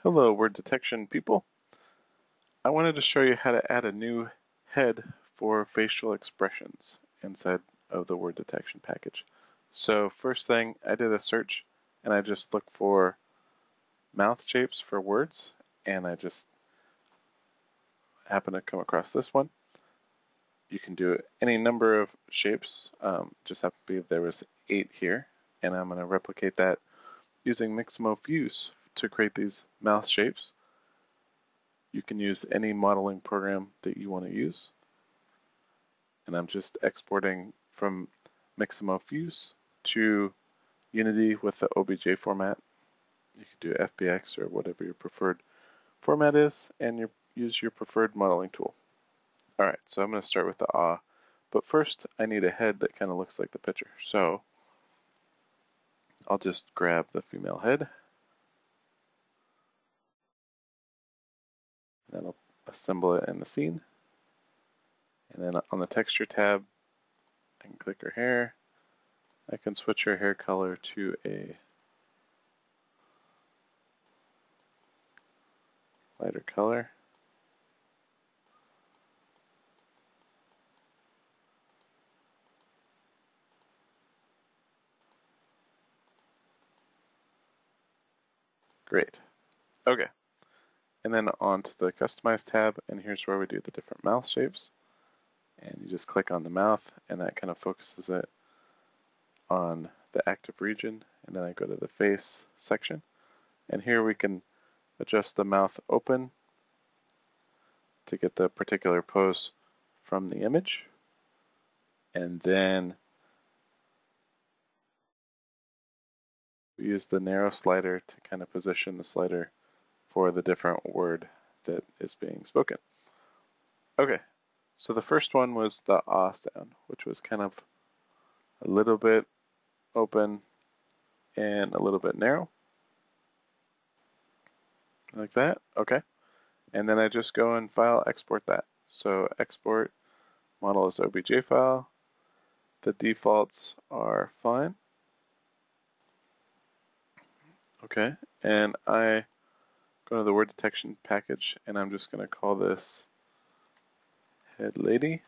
Hello, word detection people. I wanted to show you how to add a new head for facial expressions inside of the word detection package. So first thing, I did a search and I just looked for mouth shapes for words, and I just happened to come across this one. You can do any number of shapes, just happen to be there was 8 here, and I'm going to replicate that using Mixamo Fuse to create these mouth shapes. You can use any modeling program that you want to use. And I'm just exporting from Mixamo Fuse to Unity with the OBJ format. You can do FBX or whatever your preferred format is, and use your preferred modeling tool. Alright, so I'm going to start with the ah, but first I need a head that kind of looks like the picture. So I'll just grab the female head, and then I'll assemble it in the scene. And then on the texture tab, I can click her hair. I can switch her hair color to a lighter color. Great. Okay. And then on to the Customize tab, and here's where we do the different mouth shapes. And you just click on the mouth, and that kind of focuses it on the active region. And then I go to the face section, and here we can adjust the mouth open to get the particular pose from the image. And then we use the narrow slider to kind of position the slider for the different word that is being spoken. Okay, so the first one was the ah sound, which was kind of a little bit open and a little bit narrow. Like that, okay. And then I just go and file export that. So export model as OBJ file. The defaults are fine. Okay, and I go to the word detection package, and I'm just going to call this head lady.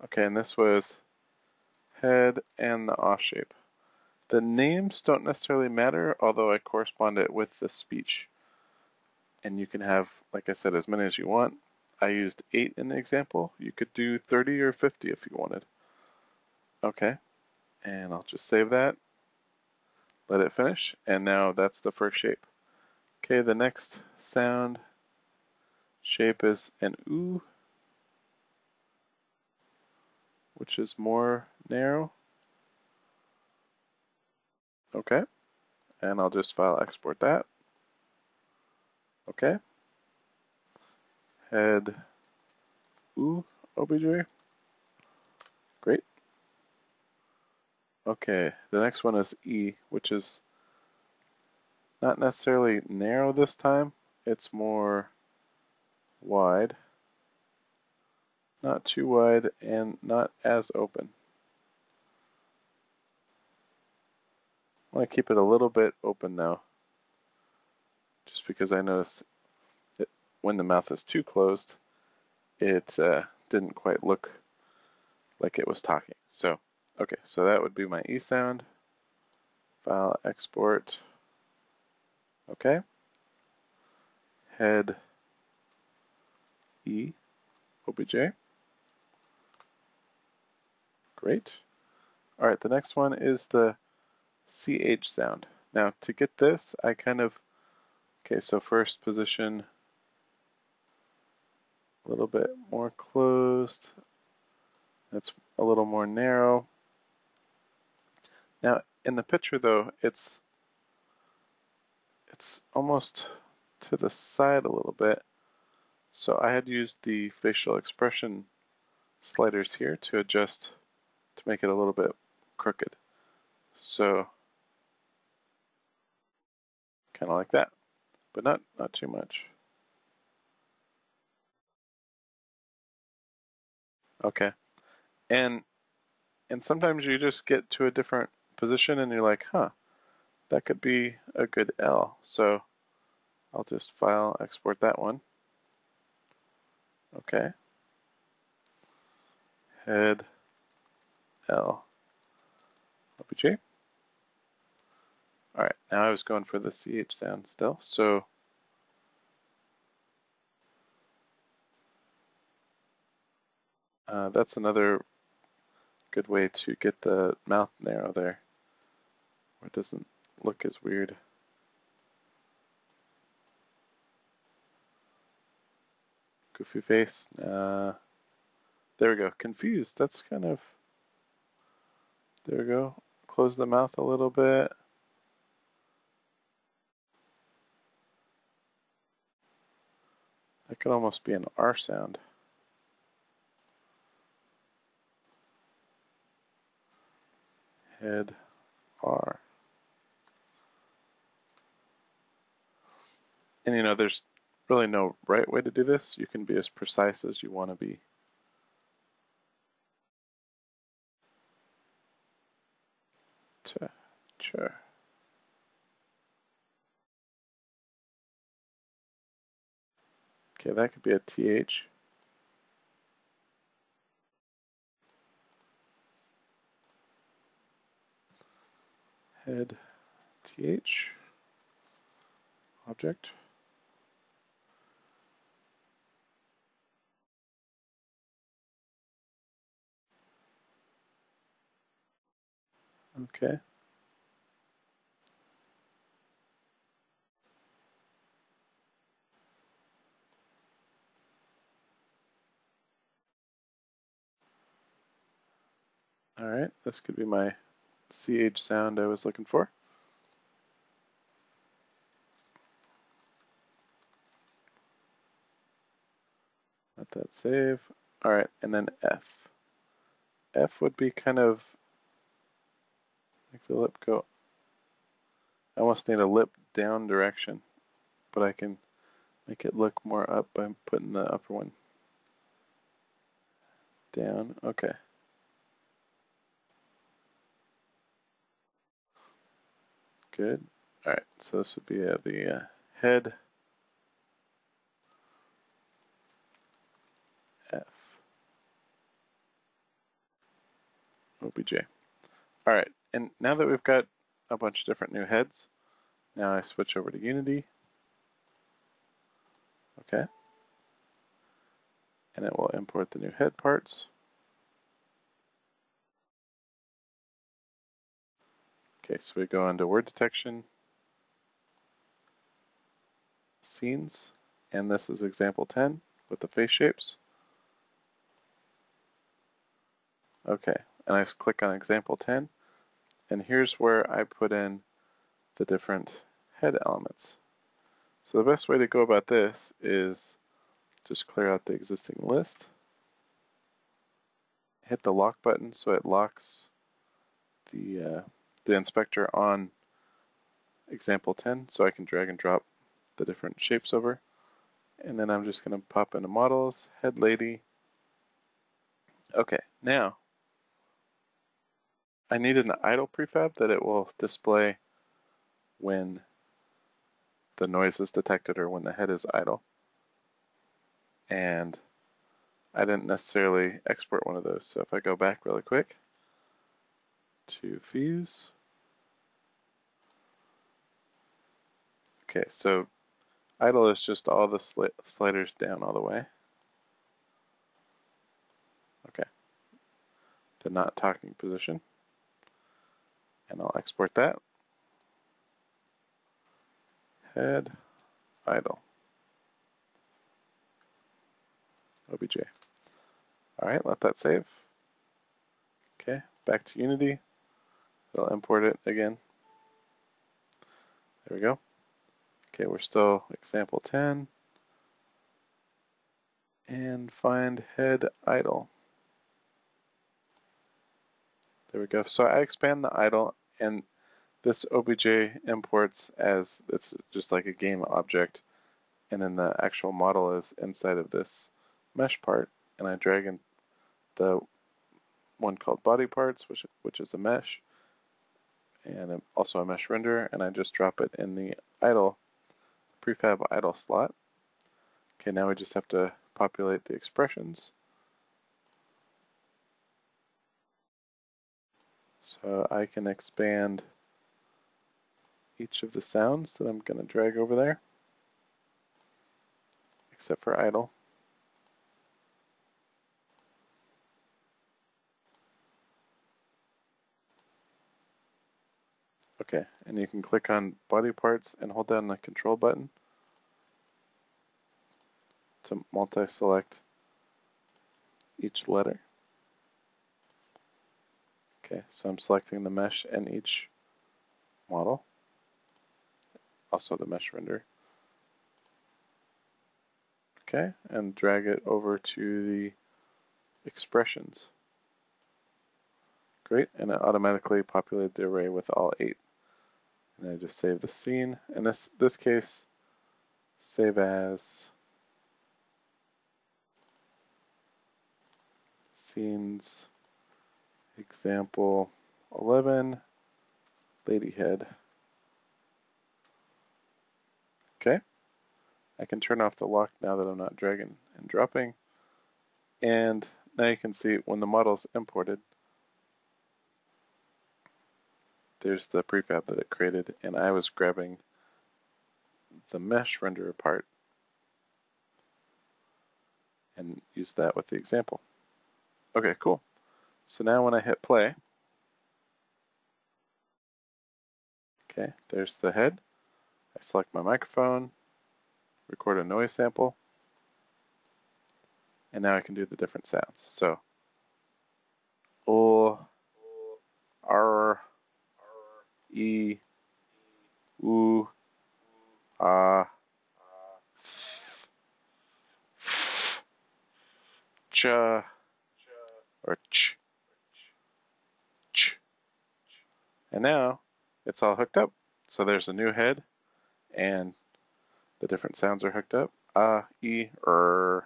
Okay, and this was head and the ah shape. The names don't necessarily matter, although I correspond it with the speech. And you can have, like I said, as many as you want. I used 8 in the example. You could do 30 or 50 if you wanted. Okay, and I'll just save that. Let it finish, and now that's the first shape. Okay, the next sound shape is an oo, which is more narrow. Okay, and I'll just file export that. Okay, head oo OBJ. Great. Okay, the next one is E, which is not necessarily narrow this time. It's more wide. Not too wide and not as open. I want to keep it a little bit open now, just because I noticed that when the mouth is too closed, it didn't quite look like it was talking. So, okay, so that would be my E sound. File export. Okay. Head E OBJ. Great. All right, the next one is the CH sound. Now, to get this, I kind of, okay, so first position a little bit more closed. That's a little more narrow. Now, in the picture, though, it's almost to the side a little bit. So I had used the facial expression sliders here to adjust to make it a little bit crooked. So kind of like that, but not too much. Okay, and sometimes you just get to a different position and you're like, huh, that could be a good L. So I'll just file export that one. Okay. Head L OBJ. All right, now I was going for the CH sound still, so that's another good way to get the mouth narrow there, where it doesn't look as weird. Goofy face. There we go. Confused. That's kind of. There we go. Close the mouth a little bit. That could almost be an R sound. Head R. And you know, there's really no right way to do this. You can be as precise as you want to be. Sure. Okay, that could be a TH. Head TH. Object. Okay. All right, this could be my CH sound I was looking for. Let that save. All right, and then F. F would be kind of make the lip go. I almost need a lip down direction, but I can make it look more up by putting the upper one down. Okay. Good. All right, so this would be the head F OBJ. All right, and now that we've got a bunch of different new heads, now I switch over to Unity. Okay. And it will import the new head parts. Okay, so we go into word detection, scenes, and this is example 10 with the face shapes. Okay, and I click on example 10, and here's where I put in the different head elements. So the best way to go about this is just clear out the existing list, hit the lock button so it locks the inspector on example 10 so I can drag and drop the different shapes over. And then I'm just going to pop into models, head lady. Okay, now I needed an idle prefab that it will display when the noise is detected or when the head is idle. And I didn't necessarily export one of those. So if I go back really quick to Fuse. Okay, so idle is just all the sliders down all the way. Okay, the not talking position. And I'll export that. Head idle. OBJ. All right, let that save. Okay, back to Unity. It'll import it again. There we go. Okay, we're still example 10. And find head idle. There we go. So I expand the idle, and this OBJ imports as it's just like a game object, and then the actual model is inside of this mesh part, and I drag in the one called body parts, which is a mesh, and also a mesh renderer, and I just drop it in the idle prefab idle slot. Okay, now we just have to populate the expressions. So I can expand each of the sounds that I'm going to drag over there, except for idle. Okay, and you can click on body parts and hold down the control button to multi-select each letter. Okay, so I'm selecting the mesh and each model, also the mesh render. Okay, and drag it over to the expressions. Great, and it automatically populated the array with all 8. And I just save the scene. In this case, save as scenes example 11 ladyhead. Okay, I can turn off the lock now that I'm not dragging and dropping. And now you can see when the model's imported, there's the prefab that it created, and I was grabbing the mesh renderer part and use that with the example. Okay, cool. So now when I hit play, okay, there's the head. I select my microphone, record a noise sample, and now I can do the different sounds. So, O, R, E, U, A, Th, F, Ch, or Ch, Ch. And now it's all hooked up. So there's a new head, and the different sounds are hooked up. A, E, R,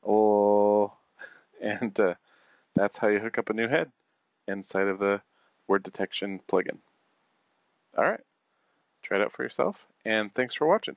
O, and that's how you hook up a new head inside of the word detection plugin. All right, try it out for yourself, and thanks for watching.